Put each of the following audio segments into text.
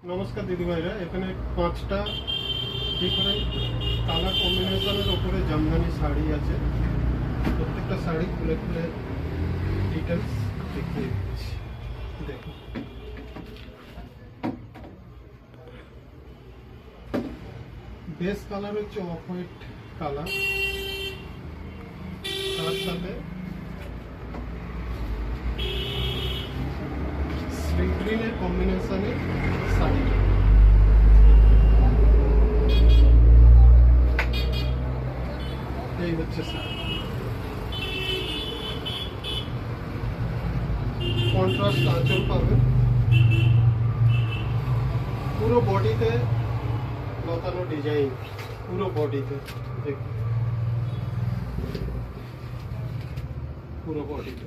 নমস্কার দিদিভাইরা, এখানে 5টা ডিফারেন্ট কালার কম্বিনেশনের ওপরে জামদানি শাড়ি আছে। প্রত্যেকটা শাড়ি খুলে খুলে ডিটেলস দেখিয়ে দিচ্ছি। দেখুন, বেস কালার হচ্ছে অফ হোয়াইট কালার, তার সাথে সি গ্রিনের কম্বিনেশনে শাড়ি। এই হচ্ছে শাড়ি, কন্ট্রাস্ট আঁচল পাবে, পুরো বডিতে লতানো ডিজাইন, পুরো বডিতে দেখুন, পুরো বডিতে।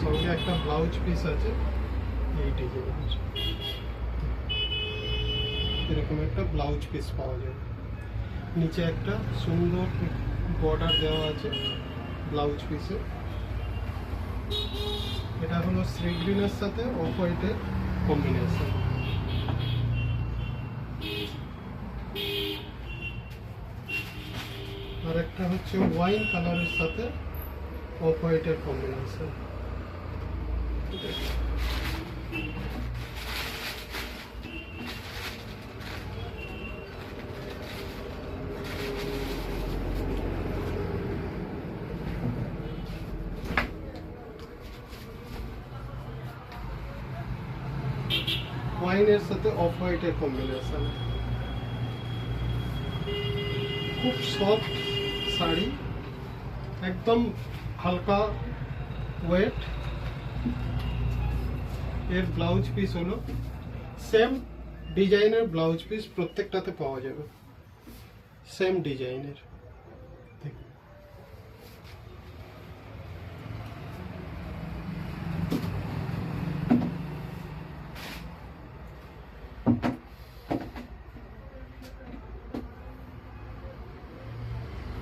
সঙ্গে একটা ব্লাউজ পিস আছে এই ডিজাইনের, এরকম একটা ব্লাউজ পিস পাওয়া যায়। নিচে একটা সুন্দর বর্ডার দেওয়া আছে ব্লাউজ পিসে। এটা হলো সি গ্রিনের সাথে অফ হোয়াইটের কম্বিনেশন। আর একটা হচ্ছে ওয়াইন কালারের সাথে অফ হোয়াইটের কম্বিনেশন। ওয়াইনের সাথে অফ হোয়াইটের কম্বিনেশন। খুব সফট শাড়ি, একদম হালকা ওয়েট। এর ব্লাউজ পিস হলো সেম ডিজাইনের ব্লাউজ পিস, প্রত্যেকটাতে পাওয়া যাবে সেম ডিজাইনের।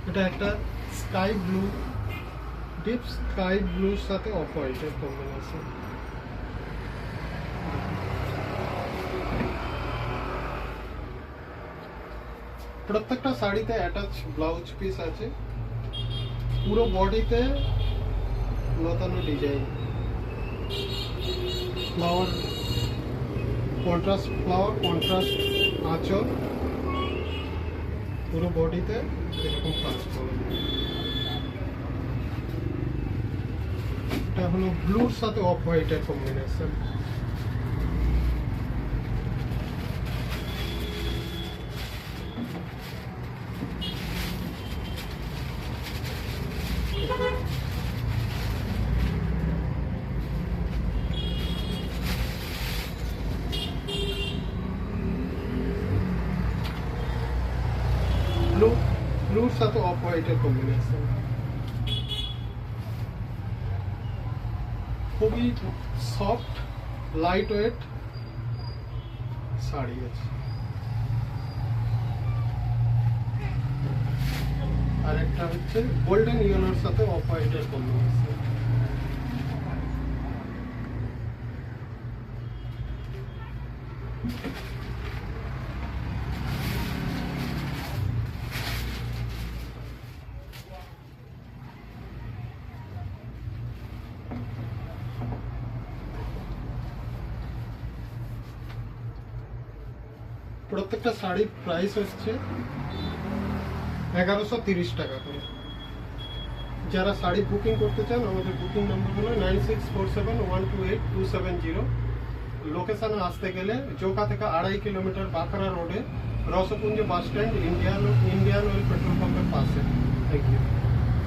এটা একটা স্কাই ব্লু, ডিপ স্কাই ব্লুর সাথে অফ হোয়াইটের কম্বিনেশন। প্রত্যেকটা শাড়িতে অ্যাটাচ ব্লাউজ পিস আছে, পুরো বডিতে লতানো ডিজাইন, ফ্লাওয়ার কন্ট্রাস্ট আঁচল, পুরো বডিতে এরকম কাজ করে। এটা হলো ব্লুর সাথে অফ হোয়াইটের কম্বিনেশন। ব্লুর সাথে অফ হোয়াইটের কম্বিনেশন। খুবই সফট লাইট ওয়েট শাড়ি আছে। আর একটা হচ্ছে গোল্ডেন ইয়েলোর সাথে অফ হোয়াইটের কম্বিনেশন। প্রত্যেকটা শাড়ির প্রাইস হচ্ছে 1130 টাকা করে। যারা শাড়ি বুকিং করতে চান, আমাদের বুকিং নাম্বার হলো 9647128270। লোকেশনে আসতে গেলে জোকা থেকে 2.5 কিলোমিটার বাঁকড়া রোডে Raspunja bus stand, Indian oil petrol পাম্পের পাশে। Thank you.